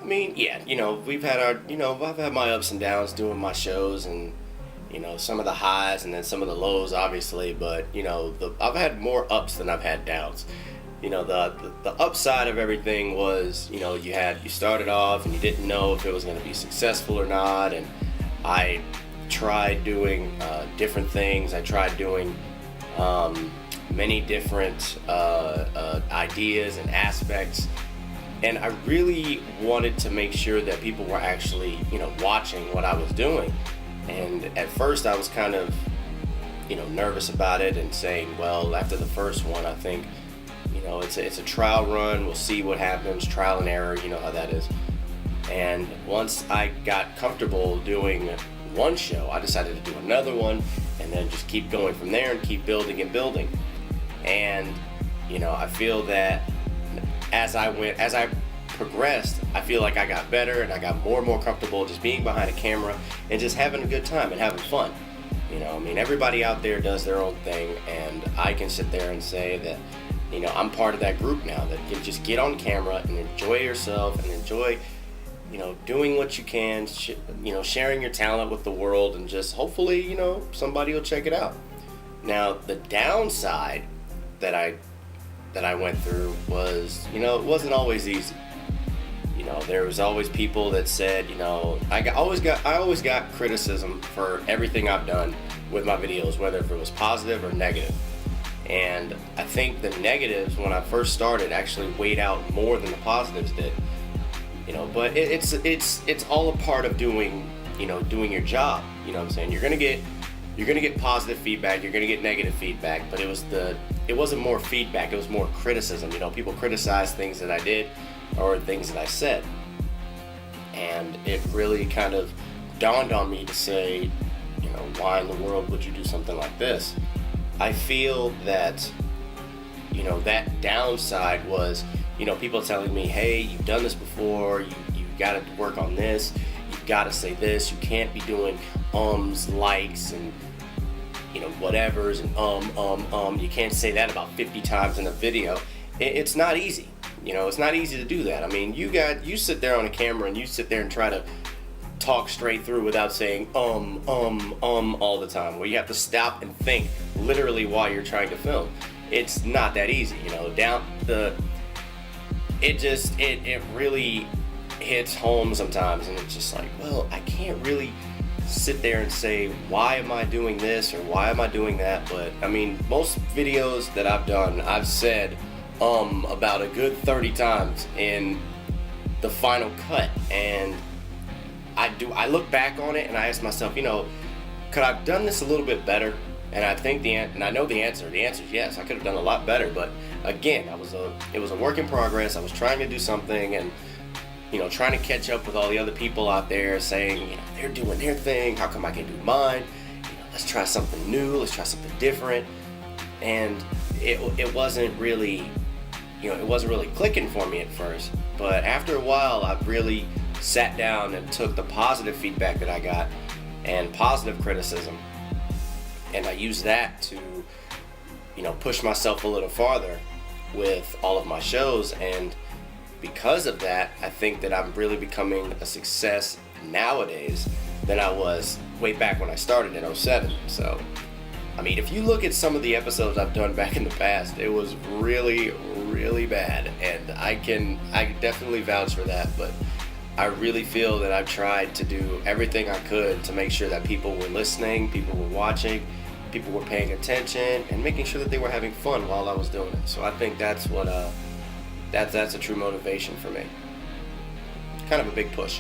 I mean, yeah, we've had I've had my ups and downs doing my shows, and some of the highs and then some of the lows, obviously. But I've had more ups than I've had downs. The upside of everything was, you started off and you didn't know if it was going to be successful or not, and I tried doing different things. I tried doing many different ideas and aspects. And I really wanted to make sure that people were actually, watching what I was doing. And at first I was kind of, nervous about it and saying, well, after the first one, I think, it's a trial run. We'll see what happens, trial and error, you know how that is. And once I got comfortable doing one show, I decided to do another one and then just keep going from there and keep building and building. And, I feel that as I progressed, I feel like I got better and I got more and more comfortable just being behind a camera and just having a good time and having fun. Everybody out there does their own thing, and I can sit there and say that, I'm part of that group now that can just get on camera and enjoy yourself and enjoy, doing what you can, sharing your talent with the world, and just hopefully, somebody will check it out. Now, the downside that I went through was, it wasn't always easy. There was always people that said, I always got criticism for everything I've done with my videos, whether if it was positive or negative. And I think the negatives when I first started actually weighed out more than the positives did. But it's all a part of doing your job. You know what I'm saying? You're gonna get positive feedback, you're gonna get negative feedback, but it wasn't more feedback, it was more criticism. People criticized things that I did or things that I said. And it really kind of dawned on me to say, why in the world would you do something like this? I feel that, that downside was, people telling me, hey, you've done this before, you got to work on this, you've got to say this, you can't be doing likes, and, whatevers, and you can't say that about 50 times in a video. It's not easy. It's not easy to do that. I mean, you sit there on a camera and you sit there and try to talk straight through without saying all the time, where you have to stop and think literally while you're trying to film. It's not that easy, it really hits home sometimes, and it's just like, well, I can't really sit there and say, why am I doing this or why am I doing that? But I mean, most videos that I've done, I've said about a good 30 times in the final cut, and I look back on it and I ask myself, could I have done this a little bit better? And I think and I know the answer. The answer is yes, I could have done a lot better. But again, it was a work in progress. I was trying to do something, and trying to catch up with all the other people out there saying, they're doing their thing. How come I can't do mine? Let's try something new. Let's try something different. And it wasn't really, it wasn't really clicking for me at first. But after a while, I really sat down and took the positive feedback that I got and positive criticism, and I used that to push myself a little farther with all of my shows. And because of that, I think that I'm really becoming a success nowadays than I was way back when I started in '07. So I mean, if you look at some of the episodes I've done back in the past, it was really, really bad, and I definitely vouch for that. But I really feel that I've tried to do everything I could to make sure that people were listening, people were watching, people were paying attention, and making sure that they were having fun while I was doing it. So I think that's what that's a true motivation for me. Kind of a big push.